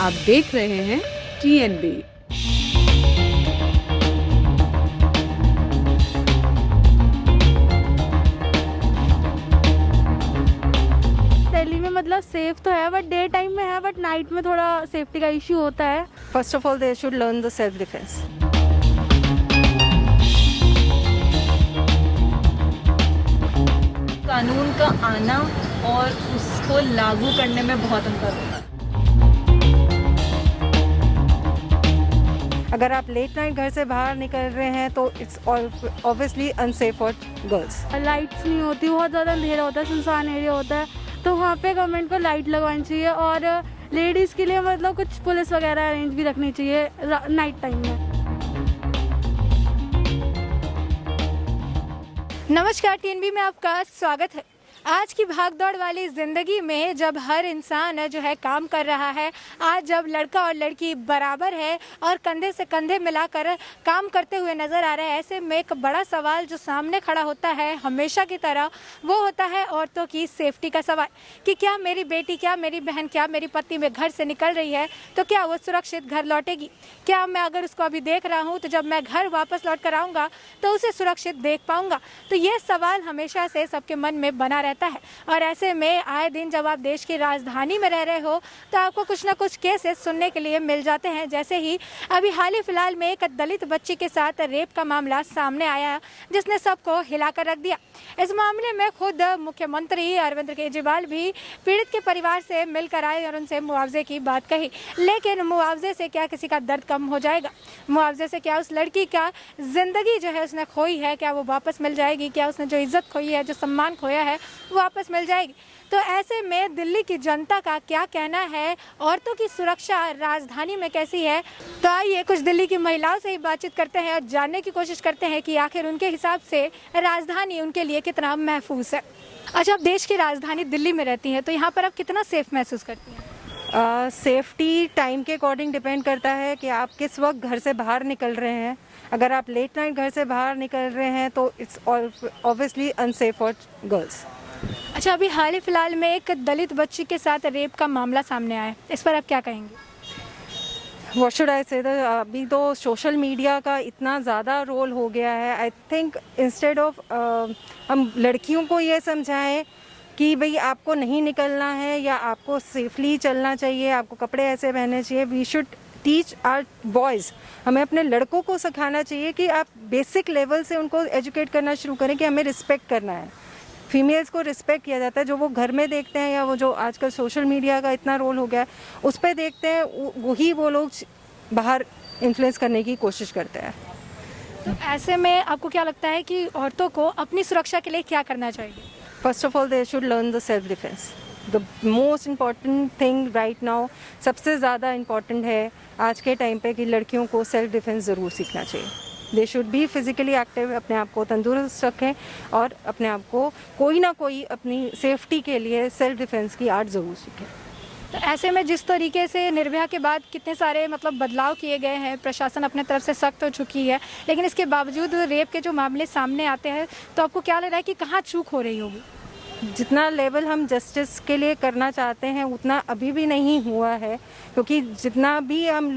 आप देख रहे हैं TNB। दिल्ली में मतलब सेफ तो है बट डे टाइम में है, बट नाइट में थोड़ा सेफ्टी का इश्यू होता है। First of all, they should learn the self-defense. कानून का आना और उसको लागू करने में बहुत अंतर होता है। अगर आप लेट नाइट घर से बाहर निकल रहे हैं तो it's obviously unsafe for girls. Lights नहीं होती, बहुत ज़्यादा अंधेरा होता है, सुनसान एरिया होता है, तो वहाँ पे गवर्नमेंट को लाइट लगवानी चाहिए और लेडीज़ के लिए मतलब कुछ पुलिस वगैरह अरेंज भी रखनी चाहिए नाइट टाइम में। नमस्कार, TNB में आपका स्वागत है। आज की भागदौड़ वाली ज़िंदगी में जब हर इंसान जो है काम कर रहा है, आज जब लड़का और लड़की बराबर है और कंधे से कंधे मिलाकर काम करते हुए नज़र आ रहे हैं, ऐसे में एक बड़ा सवाल जो सामने खड़ा होता है हमेशा की तरह, वो होता है औरतों की सेफ्टी का सवाल कि क्या मेरी बेटी, क्या मेरी बहन, क्या मेरी पति में घर से निकल रही है तो क्या वो सुरक्षित घर लौटेगी? क्या मैं अगर उसको अभी देख रहा हूँ तो जब मैं घर वापस लौट कर आऊँगा तो उसे सुरक्षित देख पाऊँगा? तो ये सवाल हमेशा से सबके मन में बना रहता है और ऐसे में आए दिन जब आप देश की राजधानी में रह रहे हो तो आपको कुछ ना कुछ केसेस सुनने के लिए मिल जाते हैं। जैसे ही अभी हाल ही फिलहाल में एक दलित बच्ची के साथ रेप का मामला सामने आया जिसने सबको हिलाकर रख दिया। इस मामले में खुद मुख्यमंत्री अरविंद केजरीवाल भी पीड़ित के परिवार से मिलकर आए और उनसे मुआवजे की बात कही, लेकिन मुआवजे से क्या किसी का दर्द कम हो जाएगा? मुआवजे से क्या उस लड़की का जिंदगी जो है उसने खोई है क्या वो वापस मिल जाएगी? क्या उसने जो इज्जत खोई है, जो सम्मान खोया है, वो वापस मिल जाएगी? तो ऐसे में दिल्ली की जनता का क्या कहना है, औरतों की सुरक्षा राजधानी में कैसी है? तो आइए कुछ दिल्ली की महिलाओं से ही बातचीत करते हैं और जानने की कोशिश करते हैं कि आखिर उनके हिसाब से राजधानी उनके लिए कितना महफूज है। अच्छा, आप देश की राजधानी दिल्ली में रहती हैं तो यहाँ पर आप कितना सेफ महसूस करती हैं? सेफ्टी टाइम के अकॉर्डिंग डिपेंड करता है कि आप किस वक्त घर से बाहर निकल रहे हैं। अगर आप लेट नाइट घर से बाहर निकल रहे हैं तो it's obviously unsafe for girls. अच्छा, अभी हाल ही फिलहाल में एक दलित बच्ची के साथ रेप का मामला सामने आया है, इस पर आप क्या कहेंगे? व्हाट शुड आई से, अभी तो सोशल मीडिया का इतना ज़्यादा रोल हो गया है। आई थिंक इंस्टेड ऑफ हम लड़कियों को ये समझाएं कि भाई आपको नहीं निकलना है या आपको सेफली चलना चाहिए, आपको कपड़े ऐसे पहनने चाहिए, we should teach our boys. हमें अपने लड़कों को सिखाना चाहिए कि आप बेसिक लेवल से उनको एजुकेट करना शुरू करें कि हमें रिस्पेक्ट करना है। फीमेल्स को रिस्पेक्ट किया जाता है, जो वो घर में देखते हैं या वो जो आजकल सोशल मीडिया का इतना रोल हो गया है उस पर देखते हैं, वही वो लोग बाहर इन्फ्लुएंस करने की कोशिश करते हैं। तो ऐसे में आपको क्या लगता है कि औरतों को अपनी सुरक्षा के लिए क्या करना चाहिए? First of all they should learn the self defence. The most important thing right now, सबसे ज़्यादा इम्पॉर्टेंट है आज के टाइम पे कि लड़कियों को सेल्फ डिफेंस ज़रूर सीखना चाहिए। They should be physically active, अपने आप को तंदुरुस्त रखें और अपने आप को कोई ना कोई अपनी सेफ्टी के लिए सेल्फ डिफेंस की आर्ट ज़रूर सीखें। तो ऐसे में जिस तरीके से निर्भया के बाद कितने सारे बदलाव किए गए हैं, प्रशासन अपने तरफ से सख्त हो चुकी है, लेकिन इसके बावजूद रेप के जो मामले सामने आते हैं तो आपको क्या लग रहा है कि कहाँ चूक हो रही होगी? जितना लेवल हम जस्टिस के लिए करना चाहते हैं उतना अभी भी नहीं हुआ है, क्योंकि जितना भी हम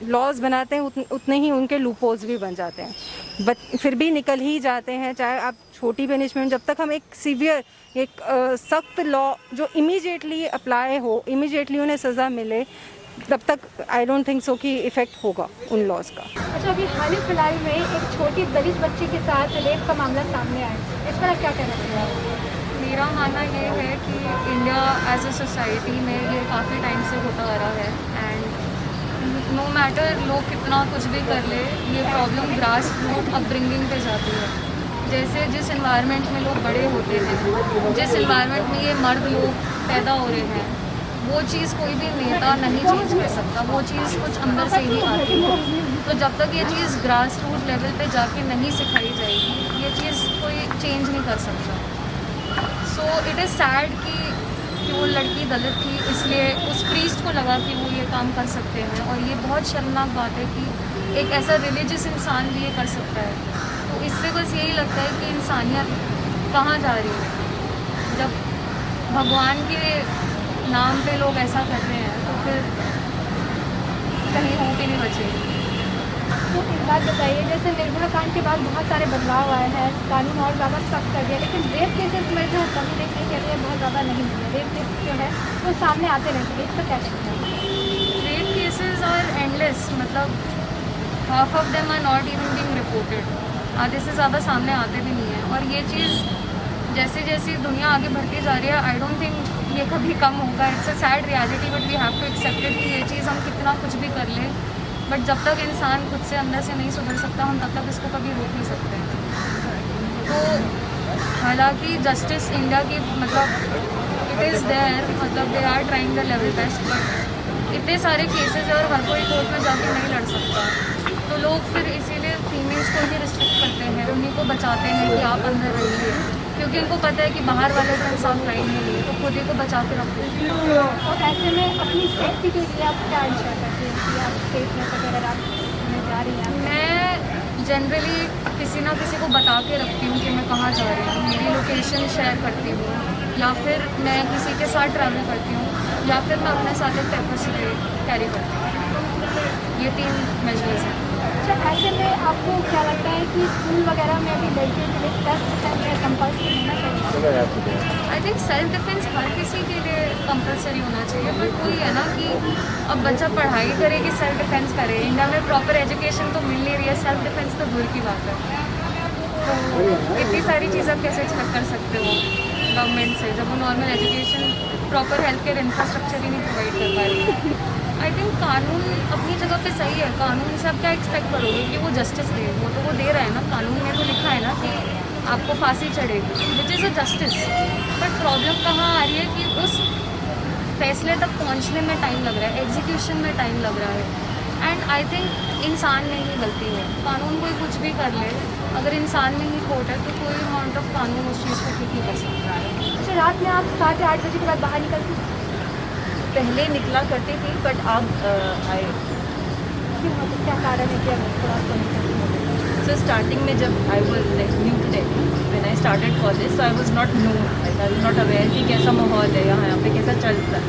लॉज बनाते हैं उतने ही उनके लूपहोल्स भी बन जाते हैं, बट फिर भी निकल ही जाते हैं। चाहे आप छोटी पनिशमेंट, जब तक हम एक सीवियर, एक सख्त लॉ जो इमीडिएटली अप्लाई हो, इमीडिएटली उन्हें सज़ा मिले, तब तक आई डोंट थिंक सो कि इफ़ेक्ट होगा उन लॉज का। अच्छा, अभी हाल ही फिलहाल में एक छोटी दलित बच्ची के साथ रेप का मामला सामने आया, इस पर आप क्या कहना चाहिए? मेरा मानना ये है कि इंडिया एज अ सोसाइटी में ये काफ़ी टाइम से होता आ रहा है एंड नो मैटर लोग कितना कुछ भी कर ले, ये प्रॉब्लम ग्रास रूट अपब्रिंगिंग पे जाती है। जैसे जिस एनवायरनमेंट में लोग बड़े होते हैं, जिस एनवायरनमेंट में ये मर्द लोग पैदा हो रहे हैं, वो चीज़ कोई भी नेता नहीं चेंज कर सकता, वो चीज़ कुछ अंदर से ही आती है। तो जब तक ये चीज़ ग्रास रूट लेवल पे जाके नहीं सिखाई जाएगी, ये चीज़ कोई चेंज नहीं कर सकता। सो इट इज़ सैड कि वो लड़की दलित थी, इसलिए उस प्रीस्ट को लगा कि वो ये काम कर सकते हैं, और ये बहुत शर्मनाक बात है कि एक ऐसा रिलीजियस इंसान भी ये कर सकता है। तो इससे बस यही लगता है कि इंसानियत कहाँ जा रही है? जब भगवान के नाम पे लोग ऐसा कर रहे हैं तो फिर कहीं हो कि नहीं बचेगी। तो एक बात बताइए, जैसे निर्भया कांड के बाद बहुत सारे बदलाव आए हैं, कानून और ज़्यादा सख्त कर दिया, लेकिन रेप केसेस में जो कमी देखने के लिए बहुत ज़्यादा नहीं मिले। रेप केसेस जो है वो सामने आते रहते हैं, इस पर क्या कहते हैं? रेप केसेस आर एंडलेस, मतलब half of them are not even being reported, आधे से ज़्यादा सामने आते भी नहीं हैं। और ये चीज़ जैसे जैसे दुनिया आगे बढ़ती जा रही है, आई डोंट थिंक ये कभी कम होगा। It's a sad reality, but we have to accept it कि ये चीज़ हम कितना कुछ भी कर लें, बट जब तक इंसान खुद से अंदर से नहीं सुधर सकता, हम तब तक इसको कभी रोक नहीं सकते। तो हालांकि जस्टिस इंडिया की मतलब इट इज़ देयर, मतलब they are trying the level best, but इतने सारे केसेस है और हर कोई कोर्ट में जाके नहीं लड़ सकता। तो लोग फिर इसीलिए फीमेल्स को ही रिस्ट्रिक्ट करते हैं, उन्हीं को बचाते हैं कि आप अंदर रहिए, क्योंकि उनको पता है कि बाहर वाले तो इंसान लाइन नहीं है, तो खुद ही को बचा के रखते हैं। और ऐसे में अपनी सेफ्टी के लिए आप क्या इंश्योर करते हैं कि आप सेफ में अगर आप जा रही हैं? मैं जनरली किसी ना किसी को बता के रखती हूँ कि मैं कहाँ जा रही हूँ, मेरी लोकेशन शेयर करती हूँ, या फिर मैं किसी के साथ ट्रैवल करती हूँ, या फिर मैं अपने साथ एक पेपर स्प्रे कैरी करती हूँ। ये 3 मेजर्स हैं। अच्छा, ऐसे में आपको क्या लगता है कि स्कूल वगैरह में भी लड़कियों के लिए सेल्फ डिफेंस कंपल्सरी होना चाहिए? आई थिंक सेल्फ डिफेंस हर किसी के लिए कंपलसरी होना चाहिए, बट वही है ना कि अब बच्चा पढ़ाई करेगी, सेल्फ डिफेंस करे। इंडिया में प्रॉपर एजुकेशन तो मिल नहीं रही है, सेल्फ डिफेंस तो दूर की बात है। तो इतनी सारी चीज़ें आप कैसे एक्सपेक्ट कर सकते हो गवर्नमेंट से, जब वो normal education, proper health care infrastructure ही नहीं प्रोवाइड कर पा रही है। आई थिंक कानून अपनी जगह पे सही है, कानून से आप क्या एक्सपेक्ट करोगे कि वो जस्टिस दे, वो तो वो दे रहा है ना, कानून में तो लिखा है ना कि आपको फांसी चढ़ेगी, which is a justice. But problem कहाँ आ रही है कि उस फैसले तक पहुँचने में टाइम लग रहा है, एग्जीक्यूशन में टाइम लग रहा है। एंड आई थिंक इंसान में ही गलती है, कानून कोई कुछ भी कर ले, अगर इंसान में ही खोट है तो कोई अमाउंट ऑफ कानून उस चीज़ को ठीक नहीं कर सकता है। अच्छा, रात में आप 7 या 8 बजे के बाद बाहर निकलती हैं? पहले निकला करती थी, बट अब आई क्यों, मतलब क्या कारण है कि अब थोड़ा कम करती हैं? सो स्टार्टिंग में जब I was like new to Delhi, when I started college, so I was not known, like I was not aware कि कैसा माहौल है यहाँ पे कैसा चलता है,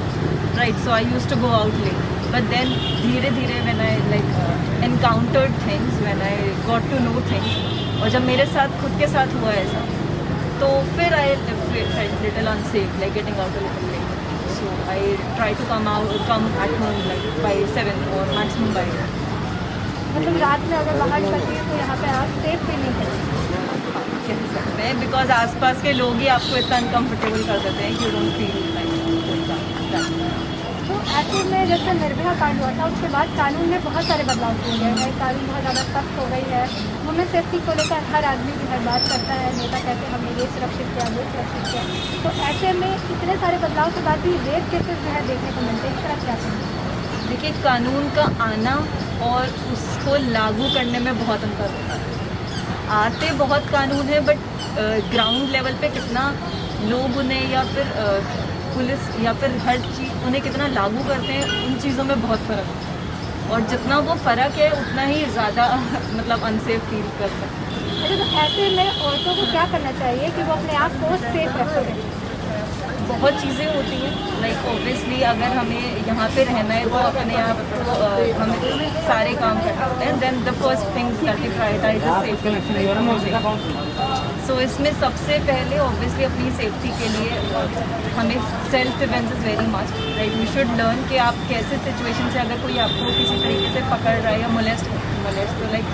right. So I used to go out late, but then धीरे धीरे when I like encountered things, when I got to know things, और जब मेरे साथ खुद के साथ हुआ ऐसा, तो फिर I felt little unsafe, like getting out a little late. So I try to come at home like by 7 or maximum by 8. मतलब रात में अगर बाहर निकलती है तो यहाँ पे आप सेफ भी नहीं है। बिकॉज आसपास के लोग ही आपको इतना अनकम्फर्टेबल कर देते हैं कि यू डोंट फील लाइक। तो ऐसे में जैसे निर्भया कांड हुआ था, उसके बाद कानून में बहुत सारे बदलाव किए गए हैं, कानून बहुत ज़्यादा सख्त हो गई है, वुमेन सेफ्टी को लेकर हर आदमी जो है बात करता है, नेता कहते हैं हमने ये सुरक्षित किया, वो सुरक्षित किया। तो ऐसे में इतने सारे बदलाव के बाद भी रेप केसेस जो है देखने को मिलते हैं, इस तरह क्या करें? देखिए, कानून का आना और उसको लागू करने में बहुत अंतर होता है। आते बहुत कानून है, बट ग्राउंड लेवल पे कितना लोग उन्हें या फिर पुलिस या फिर हर चीज़ उन्हें कितना लागू करते हैं, उन चीज़ों में बहुत फ़र्क है। और जितना वो फ़र्क है उतना ही ज़्यादा मतलब अनसेफ फील कर सकते हैं। अच्छा, तो ऐसे में औरतों को क्या करना चाहिए कि वो अपने आप को सेफ रख सकें? बहुत चीज़ें होती हैं, लाइक ऑब्वियसली अगर हमें यहाँ पे रहना है तो अपने आप को हमें सारे काम करना होते हैं। Then the first things that we prioritise is safety. So इसमें सबसे पहले ऑब्वियसली अपनी सेफ्टी के लिए हमें self defence is very much, right. We should learn कि आप कैसे सिचुएशन से, अगर कोई आपको किसी तरीके से पकड़ रहा है या मोलेस्ट तो लाइक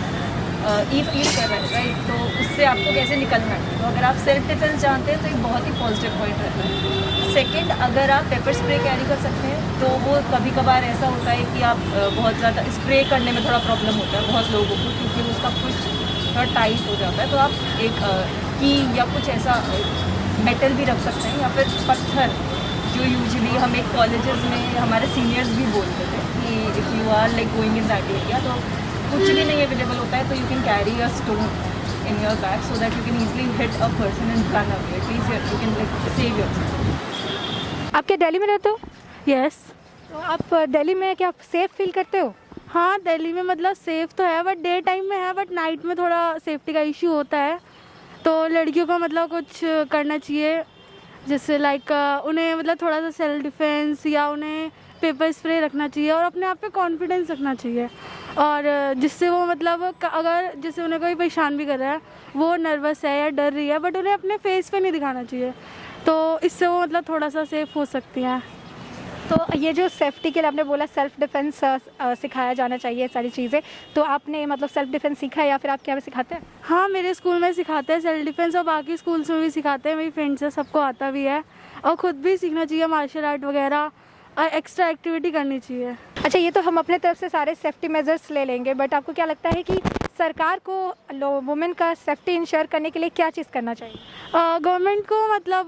फील कर रहा है, राइट, तो उससे आपको कैसे निकलना है। तो अगर आप सेल्फ डिफेंस जानते हैं तो एक बहुत ही पॉजिटिव पॉइंट रहता है। सेकंड, अगर आप पेपर स्प्रे कैरी कर सकते हैं तो वो कभी कभार ऐसा होता है कि आप बहुत ज़्यादा स्प्रे करने में थोड़ा प्रॉब्लम होता है बहुत लोगों को, क्योंकि उसका पुश थोड़ा टाइट हो जाता है। तो आप एक की या कुछ ऐसा मेटल भी रख सकते हैं, या फिर पत्थर, जो यूजुअली हम एक कॉलेजेस में हमारे सीनियर्स भी बोलते थे कि if you are like going in that area, तो कुछ भी नहीं अवेलेबल होता है तो you can carry a stone in your bag so that you can easily hit a person and run away, at least you can like save yourself. आप क्या दिल्ली में रहते हो? यस। तो आप दिल्ली में क्या सेफ फील करते हो? हाँ, दिल्ली में मतलब सेफ़ तो है, बट डे टाइम में है, बट नाइट में थोड़ा सेफ्टी का इशू होता है। तो लड़कियों को मतलब कुछ करना चाहिए, जिससे लाइक उन्हें मतलब थोड़ा सा सेल्फ डिफेंस, या उन्हें पेपर स्प्रे रखना चाहिए और अपने आप पे कॉन्फिडेंस रखना चाहिए, और जिससे वो मतलब अगर जैसे उन्हें कोई परेशान भी कर रहा है, वो नर्वस है या डर रही है, बट उन्हें अपने फेस पे नहीं दिखाना चाहिए, तो इससे वो मतलब थोड़ा सा सेफ हो सकती हैं। तो ये जो सेफ्टी के लिए आपने बोला सेल्फ डिफेंस सिखाया जाना चाहिए सारी चीज़ें, तो आपने मतलब सेल्फ डिफेंस सीखा है या फिर आप क्या सिखाते हैं? हाँ, मेरे स्कूल में सिखाते हैं सेल्फ डिफेंस, और बाकी स्कूल्स में भी सिखाते हैं, मेरी फ्रेंड्स है, सबको आता भी है, और ख़ुद भी सीखना चाहिए मार्शल आर्ट वगैरह, और एक्स्ट्रा एक्टिविटी करनी चाहिए। अच्छा, ये तो हम अपने तरफ से सारे सेफ्टी मेजर्स ले लेंगे, बट आपको क्या लगता है कि सरकार को वुमेन का सेफ्टी इंश्योर करने के लिए क्या चीज़ करना चाहिए? गवर्नमेंट को मतलब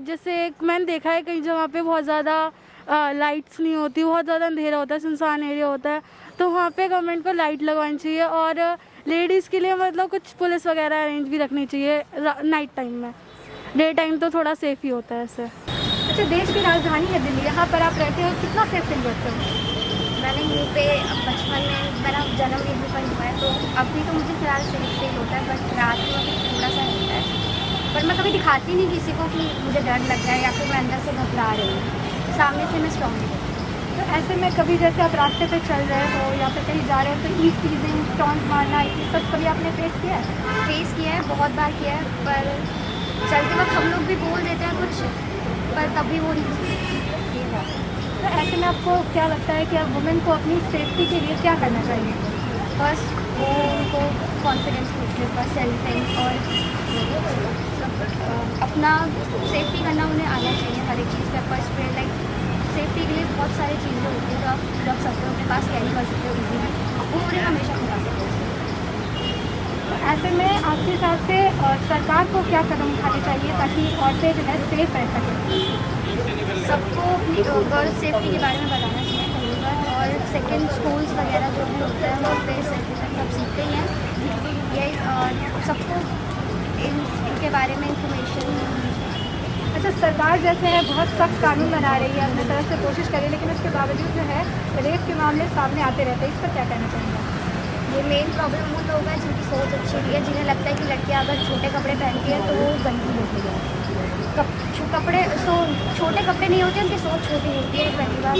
जैसे मैंने देखा है कई जगह पे बहुत ज़्यादा लाइट्स नहीं होती, बहुत ज़्यादा अंधेरा होता है, सुनसान एरिया होता है, तो वहाँ पे गवर्नमेंट को लाइट लगवानी चाहिए, और लेडीज़ के लिए मतलब कुछ पुलिस वगैरह अरेंज भी रखनी चाहिए नाइट टाइम में। डे टाइम तो थोड़ा सेफ ही होता है ऐसे। अच्छा, देश की राजधानी है दिल्ली, यहाँ पर आप रहते हो, कितना सेफ फील करते हो? मैंने यहीं पे बचपन में मेरा जन्म यहीं पर हुआ है, तो अभी तो मुझे फ़िलहाल सेफ फील होता है, बट रात में अभी थोड़ा सा रहता है, पर मैं कभी दिखाती नहीं किसी को कि मुझे डर लग रहा है या फिर मैं अंदर से घबरा रही हूँ, सामने से मैं स्ट्रॉन्ग हूँ। तो ऐसे में कभी जैसे आप रास्ते पे चल रहे हो या फिर कहीं जा रहे हो तो ईज टीजिंग, टॉन्ट मारना, ये सब कभी आपने फेस किया है? फेस किया है, बहुत बार किया है, पर चलते वक्त हम लोग भी बोल देते हैं कुछ, पर तभी वो नहीं। तो ऐसे में आपको क्या लगता है कि अब वुमेन को अपनी सेफ्टी के लिए क्या करना चाहिए? फर्स्ट वो उनको कॉन्फिडेंस के ऊपर सेल्फ और अपना सेफ्टी करना उन्हें आना चाहिए, हर एक चीज़ पेपर स्प्रे लाइक सेफ्टी के लिए बहुत सारी चीज़ें होती हैं जो आप रख सकते हो अपने पास, कैरी कर सकते हो इजीली, वो उन्हें हमेशा खुला सकते हो। ऐसे में आपके हिसाब से सरकार को क्या कदम उठाने चाहिए ताकि औरतें जो है सेफ रह सकें? सबको गर्ल्स सेफ्टी के बारे में बताना चाहिए पहली बार, और सेकंड स्कूल्स वगैरह जो भी होता है वहाँ पे सेफ्टी सब सीखते ही हैं, ये सबको इनके बारे में इंफॉर्मेशन। अच्छा, सरकार जैसे है बहुत सख्त कानून बना रही है, अपनी तरफ से कोशिश कर रही है, लेकिन उसके बावजूद जो है रेप के मामले सामने आते रहते हैं, इस पर क्या कहना चाहेंगे? ये मेन प्रॉब्लम उन लोगों का जिनकी सोच अच्छी नहीं है, जिन्हें लगता है कि लड़कियां अगर छोटे कपड़े पहनती है तो वो गंदी होती है। कपड़े छोटे कपड़े नहीं होते, उनकी सोच छोटी होती है पहली बार,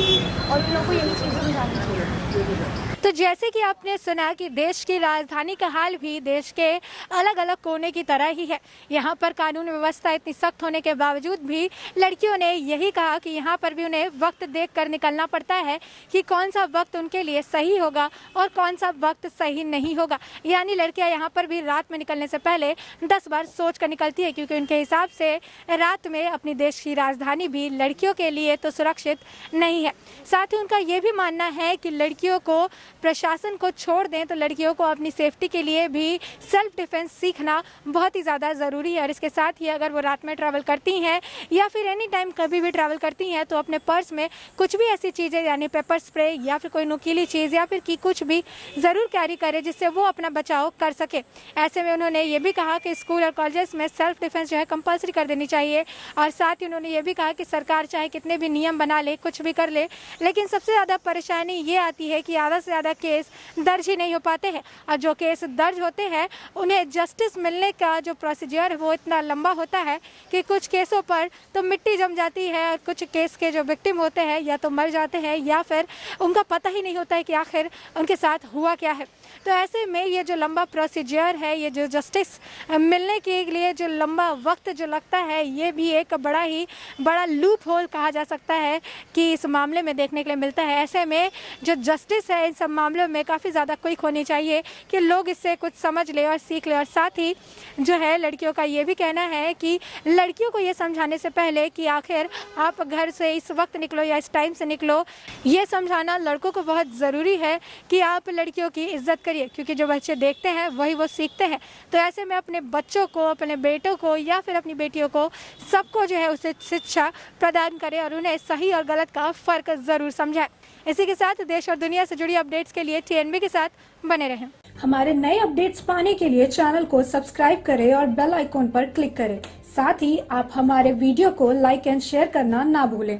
और उन लोगों को यही चीज़ें बुझानी चाहिए। तो जैसे कि आपने सुना कि देश की राजधानी का हाल भी देश के अलग अलग कोने की तरह ही है। यहाँ पर कानून व्यवस्था इतनी सख्त होने के बावजूद भी लड़कियों ने यही कहा कि यहाँ पर भी उन्हें वक्त देखकर निकलना पड़ता है कि कौन सा वक्त उनके लिए सही होगा और कौन सा वक्त सही नहीं होगा। यानी लड़कियाँ यहाँ पर भी रात में निकलने से पहले 10 बार सोच कर निकलती है, क्योंकि उनके हिसाब से रात में अपनी देश की राजधानी भी लड़कियों के लिए तो सुरक्षित नहीं है। साथ ही उनका ये भी मानना है कि लड़कियों को प्रशासन को छोड़ दें तो लड़कियों को अपनी सेफ्टी के लिए भी सेल्फ डिफेंस सीखना बहुत ही ज़्यादा ज़रूरी है। और इसके साथ ही अगर वो रात में ट्रैवल करती हैं या फिर एनी टाइम कभी भी ट्रैवल करती हैं तो अपने पर्स में कुछ भी ऐसी चीज़ें यानी पेपर स्प्रे या फिर कोई नुकीली चीज़ या फिर की कुछ भी ज़रूर कैरी करें जिससे वो अपना बचाव कर सके। ऐसे में उन्होंने ये भी कहा कि स्कूल और कॉलेजेस में सेल्फ डिफेंस जो है कंपलसरी कर देनी चाहिए। और साथ ही उन्होंने ये भी कहा कि सरकार चाहे कितने भी नियम बना ले, कुछ भी कर ले, लेकिन सबसे ज़्यादा परेशानी ये आती है कि ज़्यादा से ज़्यादा केस दर्ज ही नहीं हो पाते हैं, और जो केस दर्ज होते हैं उन्हें जस्टिस मिलने का जो प्रोसीजर है वो इतना लंबा होता है कि कुछ केसों पर तो मिट्टी जम जाती है, कुछ केस के जो विक्टिम होते हैं या तो मर जाते हैं या फिर उनका पता ही नहीं होता है कि आखिर उनके साथ हुआ क्या है। तो ऐसे में ये जो लंबा प्रोसीजर है, ये जो जस्टिस मिलने के लिए जो लंबा वक्त जो लगता है, ये भी एक बड़ा लूप होल कहा जा सकता है कि इस मामले में देखने के लिए मिलता है। ऐसे में जो जस्टिस है इन सब मामलों में काफ़ी ज़्यादा क्विक होनी चाहिए कि लोग इससे कुछ समझ ले और सीख ले। और साथ ही जो है लड़कियों का ये भी कहना है कि लड़कियों को ये समझाने से पहले कि आखिर आप घर से इस वक्त निकलो या इस टाइम से निकलो, ये समझाना लड़कों को बहुत ज़रूरी है कि आप लड़कियों की इज्जत करिए, क्योंकि जो बच्चे देखते हैं वही वो सीखते हैं। तो ऐसे में अपने बच्चों को, अपने बेटों को या फिर अपनी बेटियों को, सबको जो है उसे शिक्षा प्रदान करें और उन्हें सही और गलत का फ़र्क ज़रूर समझाएं। इसी के साथ देश और दुनिया से जुड़ी अपडेट्स के लिए TNB के साथ बने रहें। हमारे नए अपडेट्स पाने के लिए चैनल को सब्सक्राइब करें और बेल आइकॉन पर क्लिक करें। साथ ही आप हमारे वीडियो को लाइक एंड शेयर करना ना भूलें।